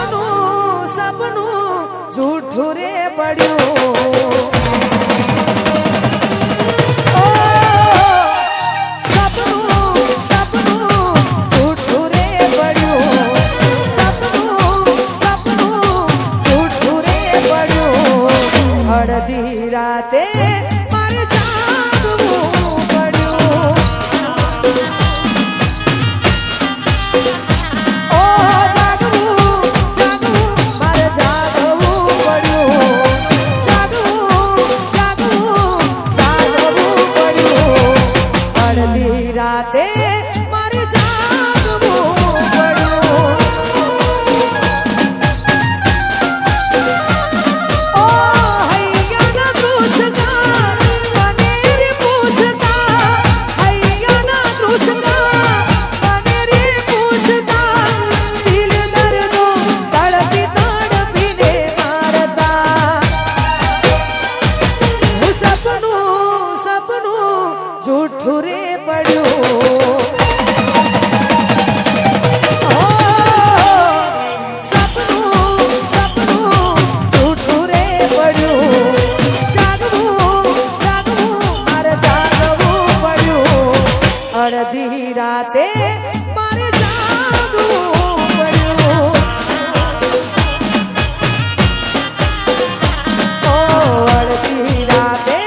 સપનું સપનું જૂઠું રે પડ્યું અડધી રાતે મારે જાગવું પડ્યું ઓ જાગવું જાગવું મારે જાગવું પડ્યું જાગવું જાગવું જાગવું પડ્યું અડધી રાતે મારે જાગવું પડ્યું જૂઠું રે પડ્યું સપનું સપનું જૂઠું રે પડ્યું જાગવું જાગવું મારે જાગવું પડ્યું અડધી રાતે મારે જાગવું પડ્યું અડધી રાતે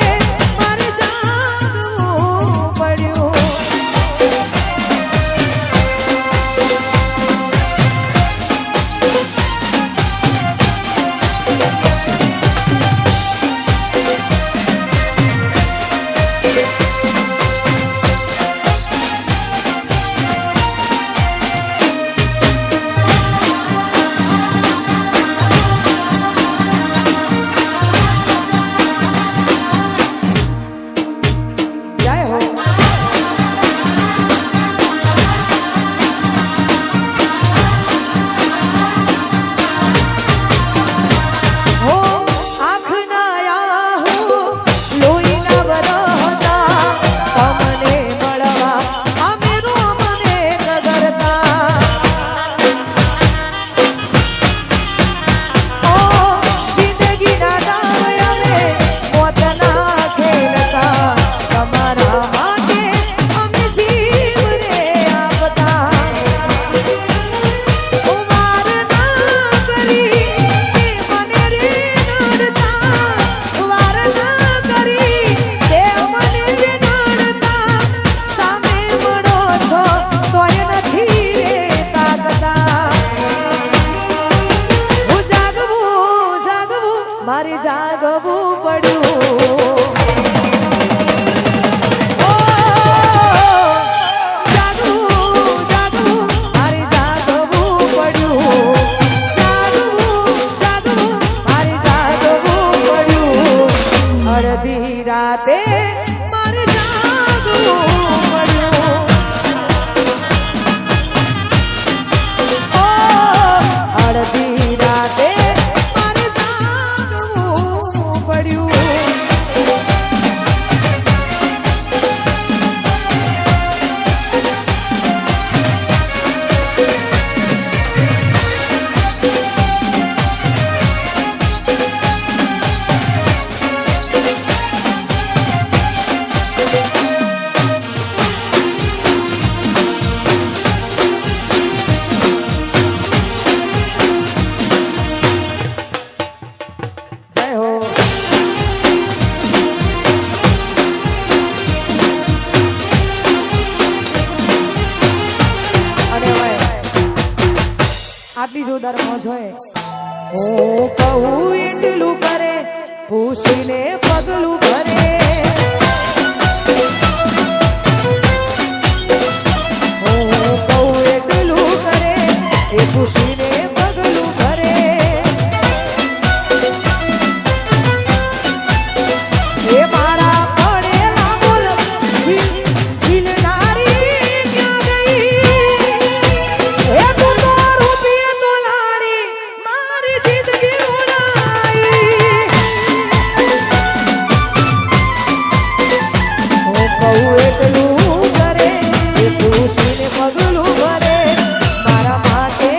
મારે જાગવું પડ્યું જાગવું જાગવું મારે જાગવું પડ્યું જાગવું જાગવું મારે જાગવું પડ્યું અડધી રાતે મારે જાગવું પડ્યું અડધી રાતે આટલી જોરદાર મોજ હોય હું કહું એટલું કરે પૂછીને પગલું ભરે હું કહું એટલું કરે એ પૂછીને પગલું ભરે એ મારા પડેલા બોલ ઝીલનારી ક્યાં ગઈ એ તું એટલું કરે એ પૂછીને પગલું ભરે મારા માટે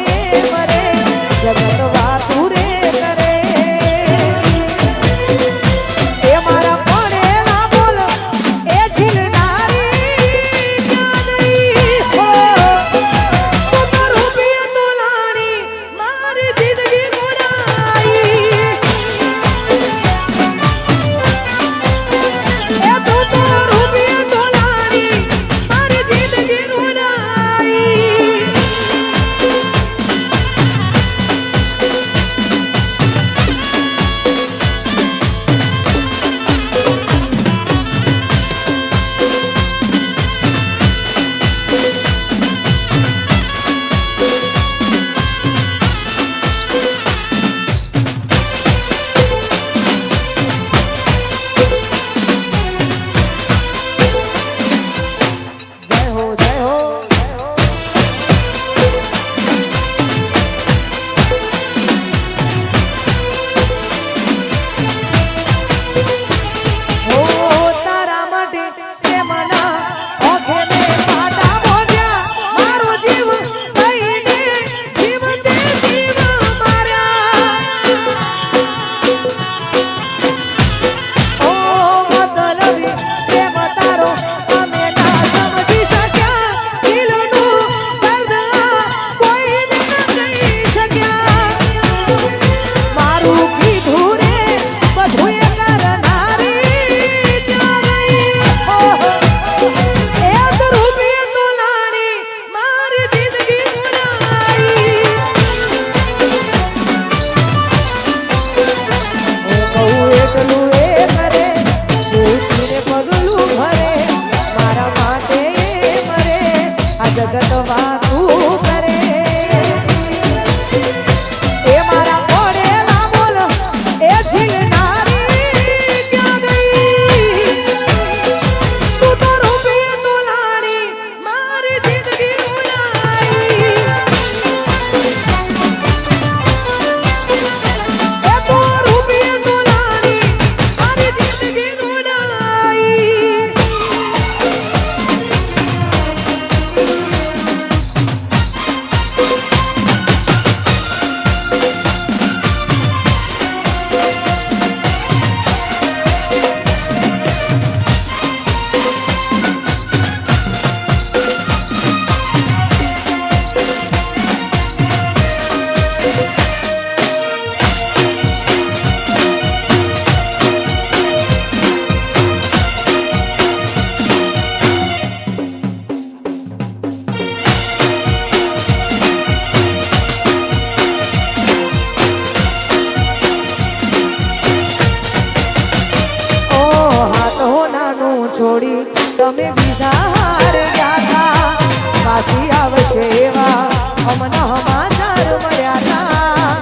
સમાચાર મળ્યા તા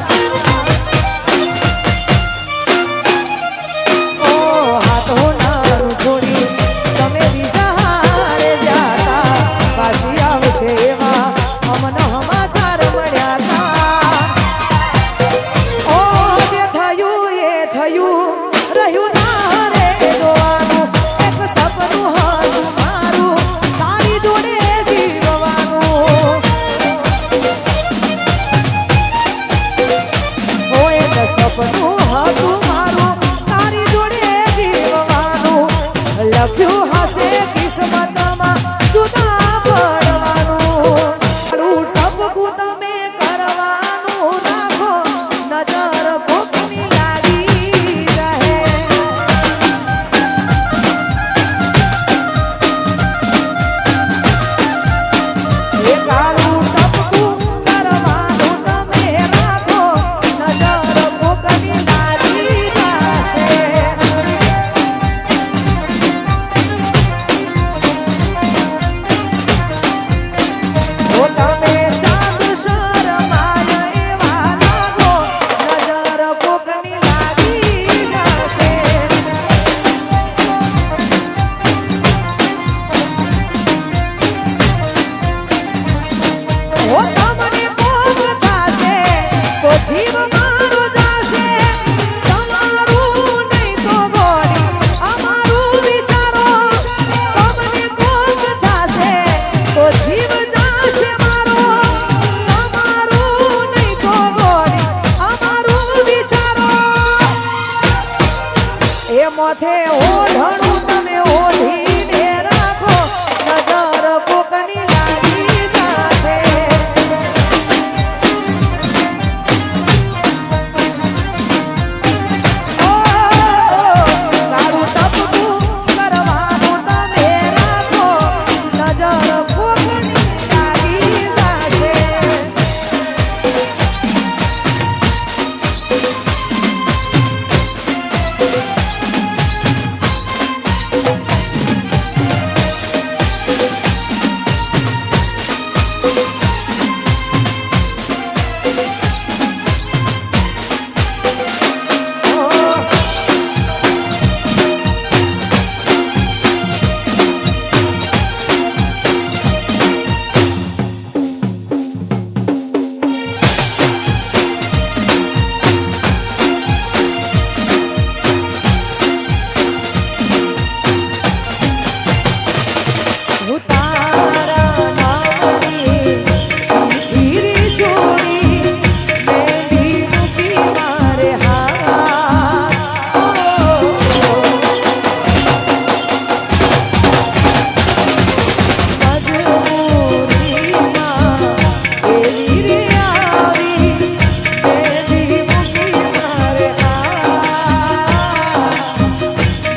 ઓ હાથો નારું છોડી તમે બીજા હારે જાતા પાછી આવશે એવા અમને સમાચાર મળ્યા તા ઓ જે થયું એ થયું રહ્યું ના રે જોવાનું એક સપનું હતું મારું તારી જોડે જીવવાનું ઓ એક સપનું હતું મારું તારી જોડે જીવવાનું લખ્યું હશે કિસ્મતમાં જુદા પડવાનું તારું ટપકું તમે કરવાનું રાખો નજર કોકની લાગી રહે એ તારું ટપકું કરવાનું તમે રાખો નજર કોકની લાગી જશે ઓ તમે ચાંદ શરમાય એવા લાગો નજર કોકની લાગી જશે ઓ તમને કોક થશે તો જીવ મારો જાશે તમારું નહીં તો બોડી અમારું વિચારો તમને કોક થશે તો જીવ જાશે મારો તમારું નહીં તો બોડી અમારું વિચારો એ મોથે ઓઢણું તમે ઓઢીને રાખો નજર કોકની લાગી જશે ઓ તારું ટપકું કરવાનું તમે રાખો નજર કોકની લાગી જશે હું તારા નામની હીરી જોડી મેંદી મૂકી મારે હાથ મજબૂરીમાં એવી રે આવી મેંદી મૂકી મારે હાથ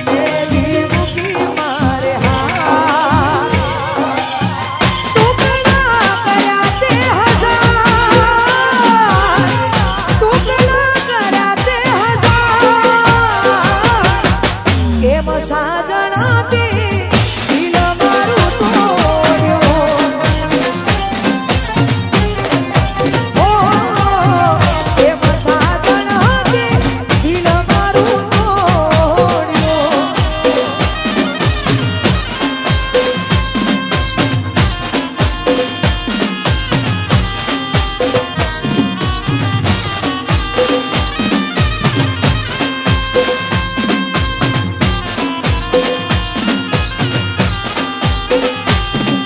મેંદી મૂકી મારે હાથ ટુકડા કર્યા તે હજાર ટુકડા કર્યા તે હજાર એમ સાજણાથી દિલ મારું તોડ્યું ઓ એમ સાજણાથી દિલ મારું તોડ્યું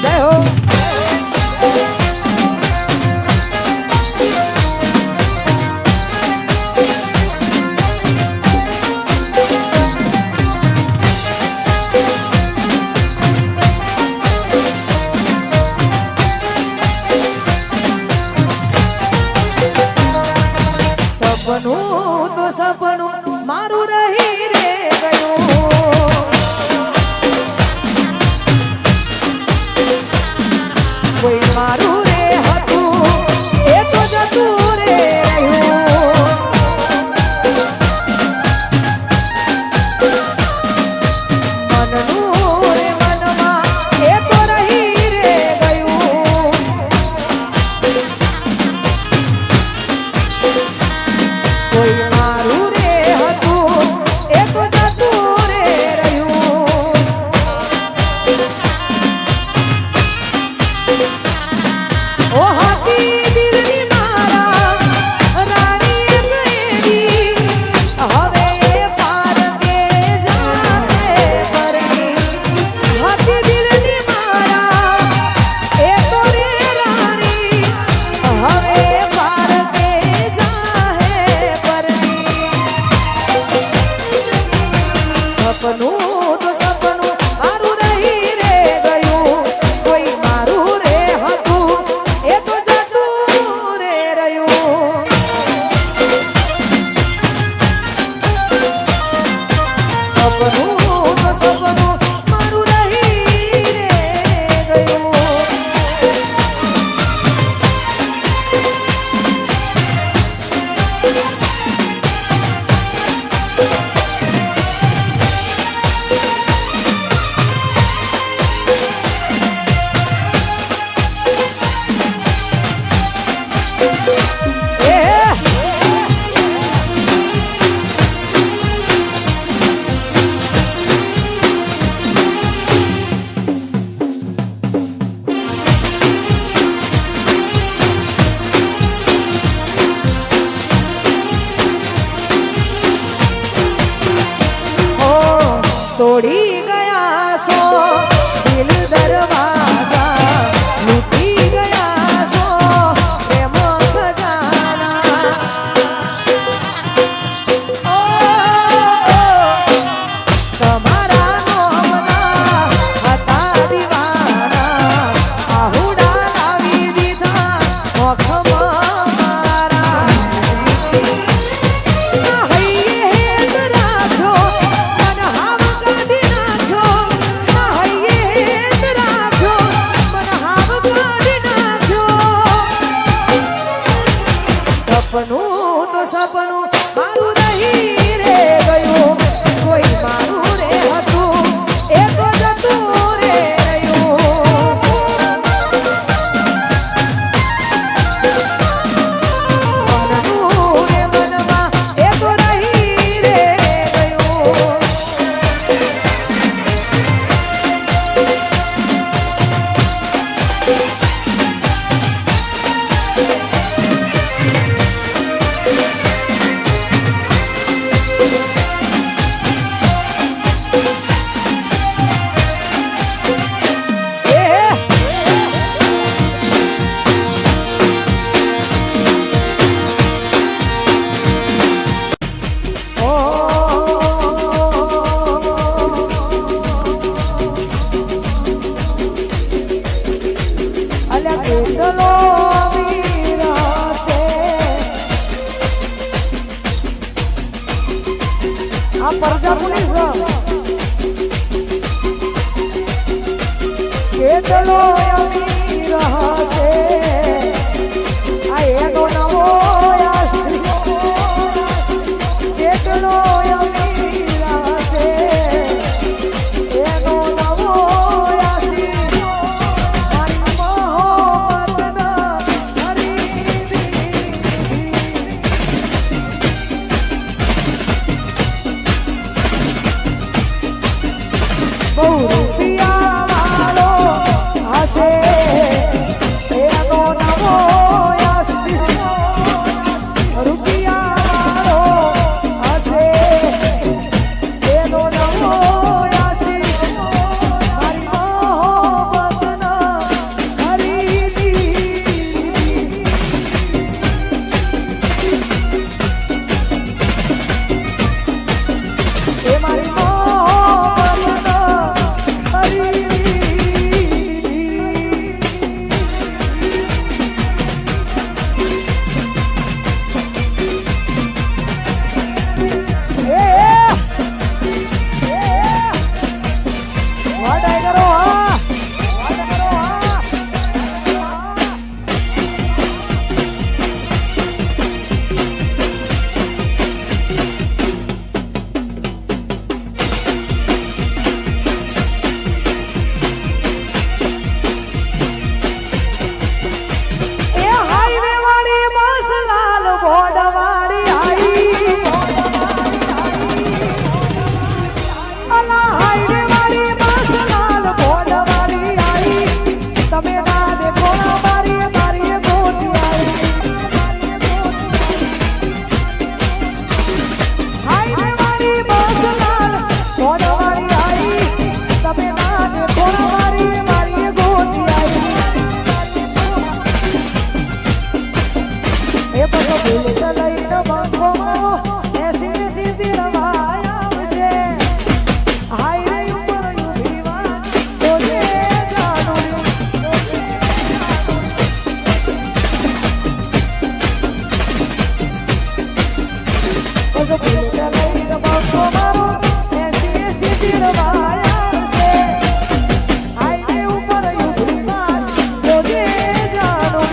જય હો સપનું તો સપનું મારું રહી રે ગયું કોઈ મારું રે હતું એ તો જતું રે રહ્યું મનનું રે મનમાં એ તો રહી રે ગયું તોડી ગયા છો દિલ દરવાજા લૂટી ગયા છો પ્રેમ ખજાના ઓ તમારા નોમના હતા દીવાના આહુડા લાવી દીધા મોખમાં મારા હૈયે રાખો મન હાવ કાઢી નાખ્યો હૈયે રાખો મન હાવ કાઢી નાખ્યો સપનું તો સપનું મારું નહીં રે ગયું કોઈ મારું રે હતું એ તો જતું રે રહ્યું મનનું રે મનમાં એ તો નહીં રે ગયું અલ્યા કેટલો અમીર હશે આ પરજા પુલિસ કેટલો અમીર હશે આ એનો નવો આશ્રય કેટલો અમીર હશે એનો નવો આશ્રય મારી મોહબ્બતના ખરીદી બહુ રૂપિયા વાળો હશે એનો નવો આશ્રય રૂપિયા વાળો હશે એનો નવો આશ્રય મારી મોહબ્બતના ખરીદી એ મારી મોહબ્બતના ખરીદી વાડાઈ કરો હા વાડા કરો હા એ હાઈવે વાળી મસલાલ બોર્ડ વાળી આઈ અલા હાઈવે વાળી મસલાલ બોર્ડ વાળી આઈ તમે ના દેખો ના મારી મારી ગોતી આઈ હાઈવે વાળી મસલાલ બોર્ડ વાળી આઈ તમે ના દેખો ના મારી મારી ગોતી આઈ એ બધો ભૂલ લઈને બંકો મારો એસી એસી રવાયા આવશે હાઈવે ઉપર ઊભી વાત તો જે જાણું બધો ભૂલ લઈને બંકો મારો એસી એસી રવાયા આવશે હાઈવે ઉપર ઊભી વાત તો જે જાણું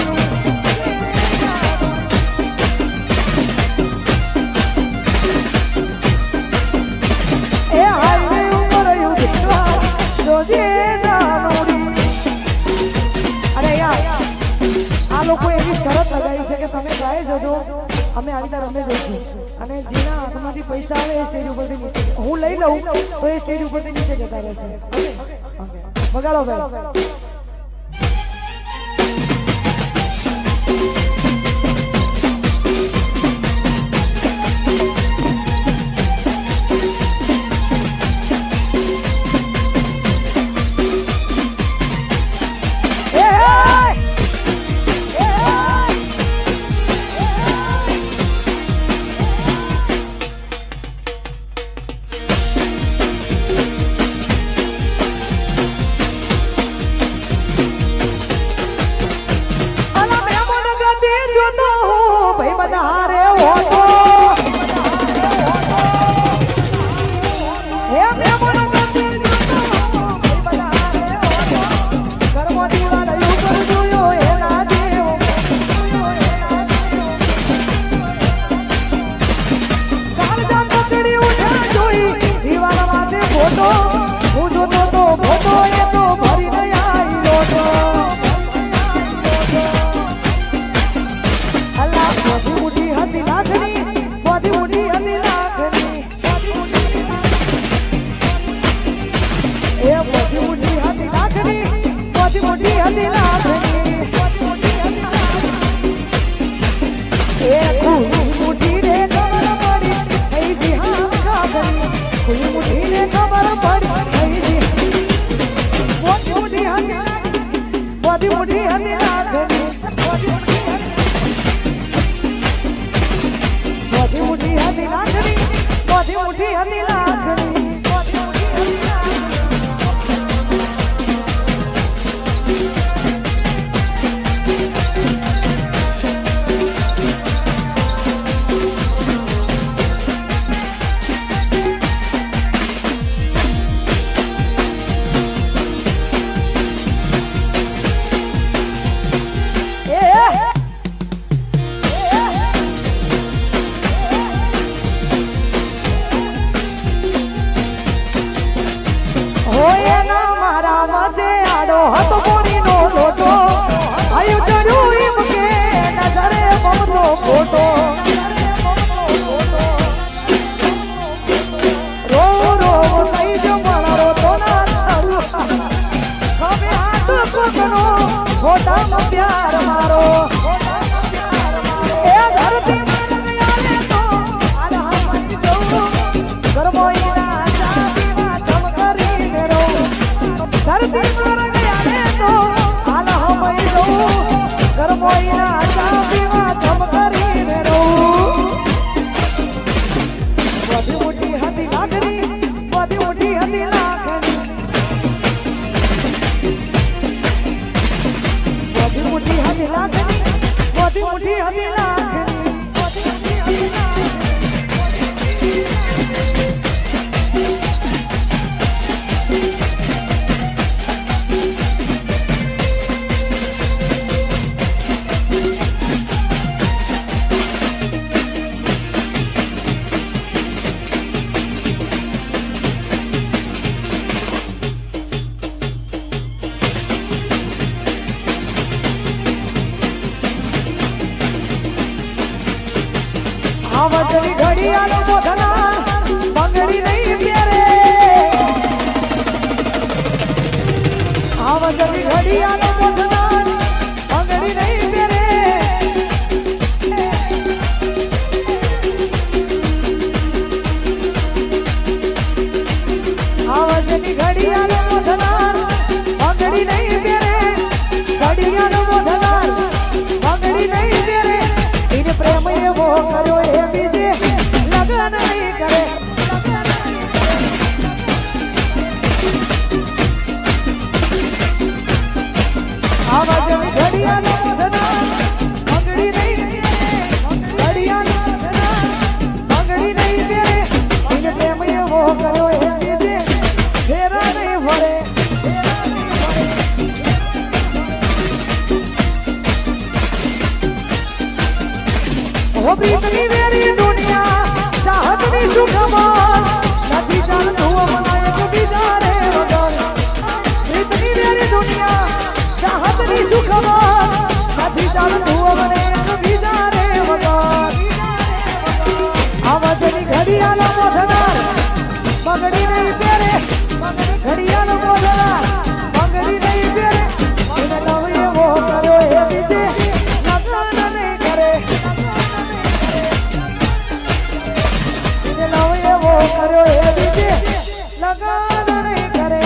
એ હાઈવે ઉપર ઊભી વાત તો જે જાણું અરે યાર આ લોકો એવી શરત લગાવી છે કે તમે ગાઈ જજો અમે આવી રીતે રમે જઈશું અને જેના હાથમાંથી પૈસા આવે એ સ્ટેજ ઉપરથી નીચે હું લઈ લઉં તો એ સ્ટેજ ઉપરથી નીચે જતા રહેશે ઓકે વગાડો ભાઈ ભાઈ બધા હારે હોતો હે મેમોનો ભાઈ બધા હારે હોતો કર્મો દીવાના યુ કરું જોયો એના દેવ કાલ જામ પકડી ઉઠા જોઈ દીવાના માથે ફોટો હું જોતો તો ફોટો એ તો ભરી નહીં આવ્યો તો અલ્લાહ મોટી મોટી હતી નાખની મોટી મોટી હતી નાખની એ મોટી મોટી હતી નાખની મોટી મોટી હતી નાખની એ મોટી રે ખબર પડી કઈ બિહાર ખાગની કોઈ મોટી રે ખબર પડી કઈ મોટી મોટી હતી મોટી મોટી હતી નાખની મોટી મોટી હતી નાખની મોટી મોટી હતી નાખની ફોટો રો રો સહી જો મારો તો ના હવે હાથ કોકનો ફોટામાં પ્યાર મારો એ ધરતી મારે તો આલા મઈ દઉં ગરમોઈના ચાંદીમાં ચમકરીને રો ધરતી મારે તો આલા મઈ દઉં ગરમોઈના ચાંદીમાં ચમકરીને રો મોટી મોટી હતી લાખની મોટી મોટી હતી લાખની મોટી મોટી હતી લાખની મોટી મોટી હતી લાખની આવજની ઘડિયાળો મોઢના બંગડી નહીં પહેરે આવજની ઘડિયાળો મોઢના બંગડી નહીં પહેરે આવજની ઘડિયાળો મોઢના બંગડી નહીં પહેરે ઘડિયાળો મોઢના બંગડી નહીં પહેરે એને પ્રેમ એવો કર્યો એ બીજે લગન નહીં કરે આવાજ ઘડિયાળો મોઢના બંગડી નહીં ઘડિયાળો મોઢના બંગડી નહીં પહેરે એને પ્રેમ એવો કર્યો એ બીજે ફેરા નહીં ભરે ઓ પ્રીતની વેરી દુનિયા ચાહતની સુખમાં નથી ચાલતું મનાય તો બીજા રે વગર પ્રીતની વેરી દુનિયા ચાહતની સુખમાં નથી ચાલતું મને તો બીજા રે વગર આવજની ઘડિયાળો મોઢનાર બંગડી નહીં પહેરે ઘડિયાળો મોઢનાર બંગડી નહીં પહેરે એને લવ એવો કર્યો એ બીજે લગન નહીં કરે એવો કર્યો એ બીજે લગન નહીં કરે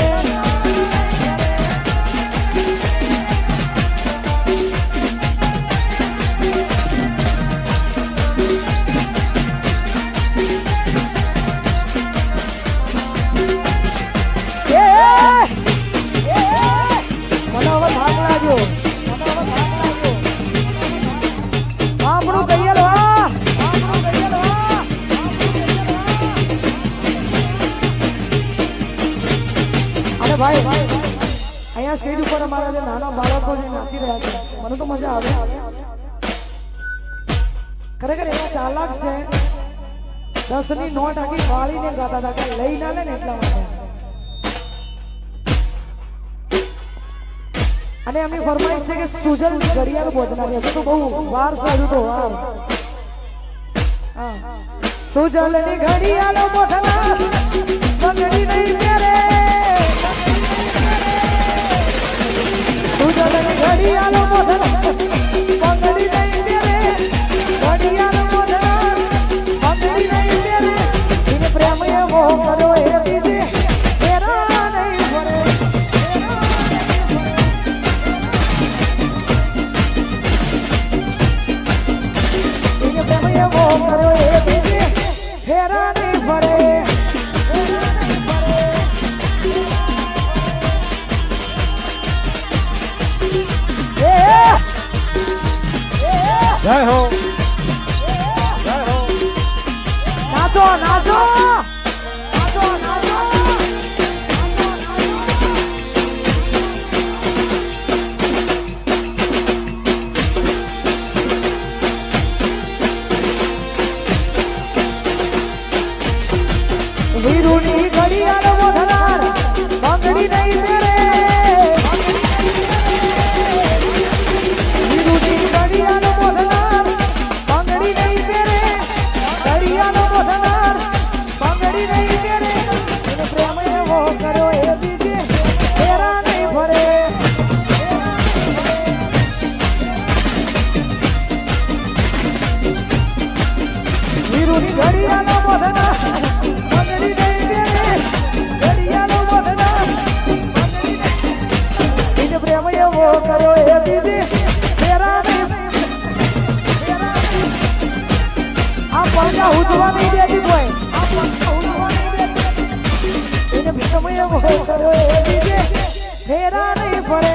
ભાઈ અહીંયા સ્ટેજ ઉપર અમારા જે નાના બાળકો જે નાચી રહ્યા છે મને તો મજા આવે ખરેખર એવા ચાલાક છે 10 ની નોટ આખી વાળીને ગાતા હતા કે લઈ ના લે ને એટલા માટે અને અમે ફરમાઈશ છે કે સુજલ ઘડિયાળ બોધનારી હજુ તો બહુ વાર છે હજુ તો વાર સુજલ ની ઘડિયાળ બોધનાર પગડી નહીં મેરે સુજલ ની ઘડિયાળ બોધનાર પગડી નહીં મેરે ઘડિયાળ બોધનાર પગડી નહીં મેરે ઇને પ્રેમ એવો કર્યો એ દીદી તેરા નહીં ભરે ઇને પ્રેમ એવો કર્યો એ દીદી તેરા નહીં ભરે જય હો નાચો નાચો નાચો નાચો વીરુની ઘડિયાળ બોધનાર પગડી નહીં મેરે વીરુની ઘડિયાળ બોધનાર પગડી નહીં મેરે ઘડિયાળ બોધનાર પગડી નહીં મેરે એને પ્રેમ એવો કર્યો એ દીદી તેરા નહીં ભરે વીરુની ઘડિયાળ બોધનાર પગડી નહીં મેરે ઘડિયાળ બોધનાર પગડી નહીં એને પ્રેમ એવો કર્યો એ દીદી તેરા નહીં આ પડદા ઉજવા નહીં દેતી કોઈ આ પડદા ઉજવા નહીં દેતી એને પ્રેમ એવો કર્યો એ દીદી તેરા નહીં ભરે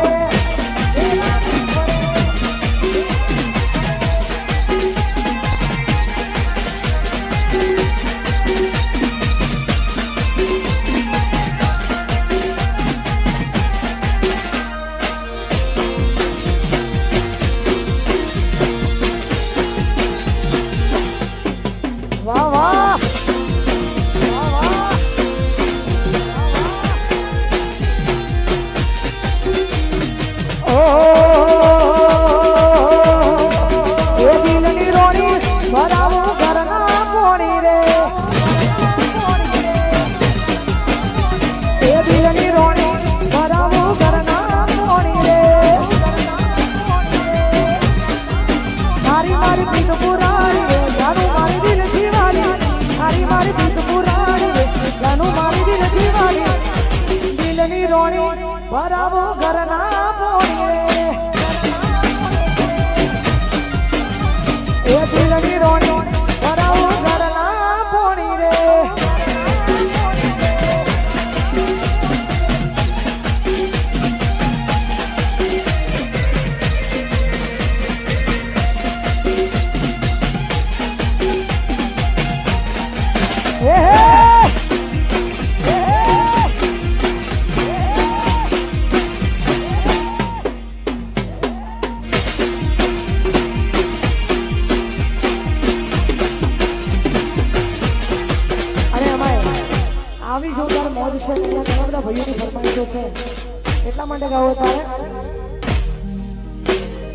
વાહ વાહ વાહ વાહ ઓ એ દિલની રોણી ભરાવો ઘરના પોણી રે એ દિલની રોણી ભરાવો ઘરના પોણી રે મારી મારી પીઠ પુરાણી રે જાનું મારી દિલ જીવાણી મારી પીઠ પુરાણી રે જાનું મારી દિલ જીવાણી દિલની રોણી ભરાવો ઘરના પોણી રે એ દિલની રોણી ભરાવો ઘરના પોણી રે આવી જોરદાર મોજ છે ઘણા બધા ભાઈઓની ફરમાઈશો છે એટલા માટે ગાવો તારે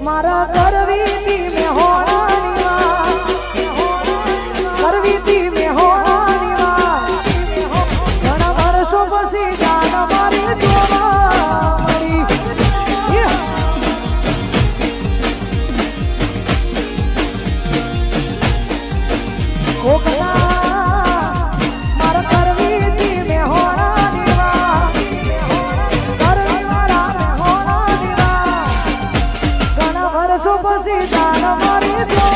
મારા કરવીતી મે હોણાની વાત કરવીતી મે હોણાની વાત ઘણા વર્ષો પછી જાન મારી જોવા મળી કોકના પછી જાન મારી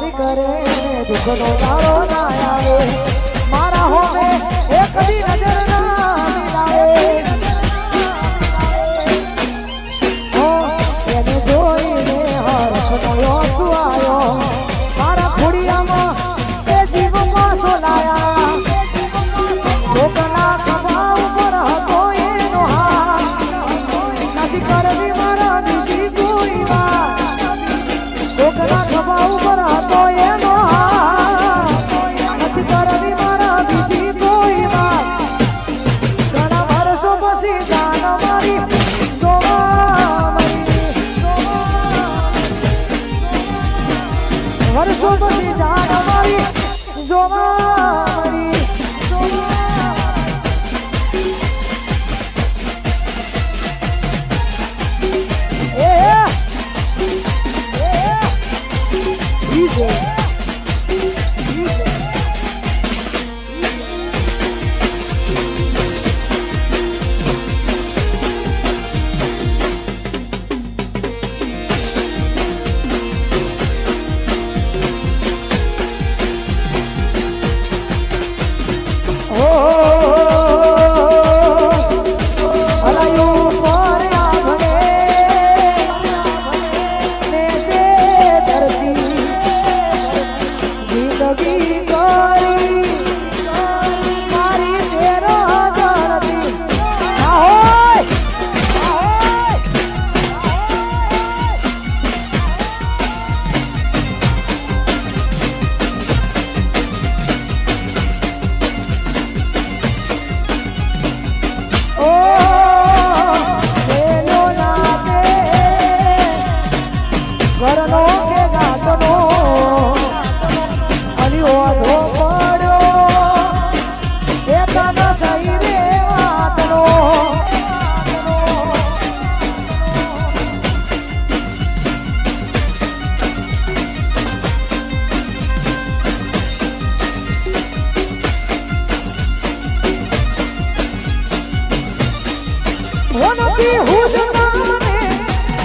મારી કરે દુઃખનો દાડો ના આવે મારા હોમે એક દી નજર ના મિલાવે ઓ એને જોઈને હર્ષનો આંસુ આવ્યો મારા ખોડિયામાં એ જીવમાં સોલાયા લોકોના ખભા ઉપર હતો એનો હાથ નથી કરવી મારા બીજી કોઈ વાત લોકોના ખભા ઉપર હતો એનો હાથ નથી કરવી મારા બીજી કોઈ વાત ઘણા વર્ષો પછી જાન મારી જોવા મળી વર્ષો પછી જાન મારી જોવા મળી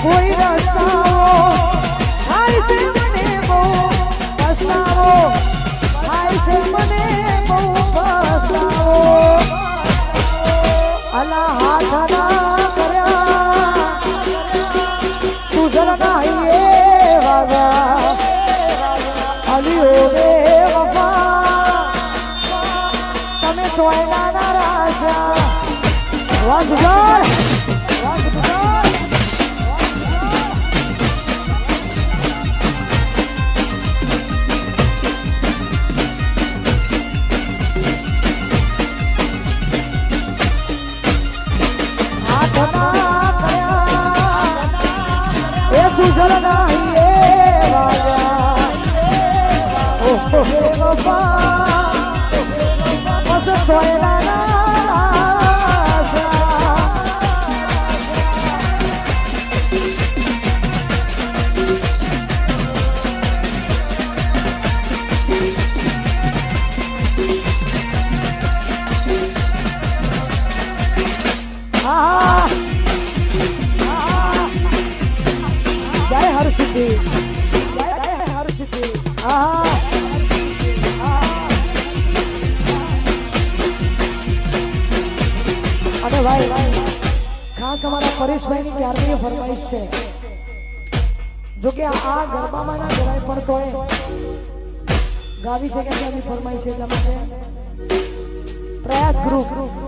કોઈ રસ્તાઓ થાય છે મને બહુ પસ્તાવો થાય છે મને બહુ પસ્તાવો અલા હાથ ના કર્યા સુધર નહીં એ વાગા અલિયો રે વફા તમે સોયના ના રાશા વાગા સુજલ નહીં એ વાગા ઓહો હે વફા બસ સોયલા ના અને ભાઈ ખાસ અમારા પરેશભાઈની ત્યારની ફરમાઈશ છે જોકે આ ગરબામાં ના જરાય પણ તોય ગાવી શકે તેની ફરમાઈશ છે એટલા માટે પ્રયાસ ગ્રુપ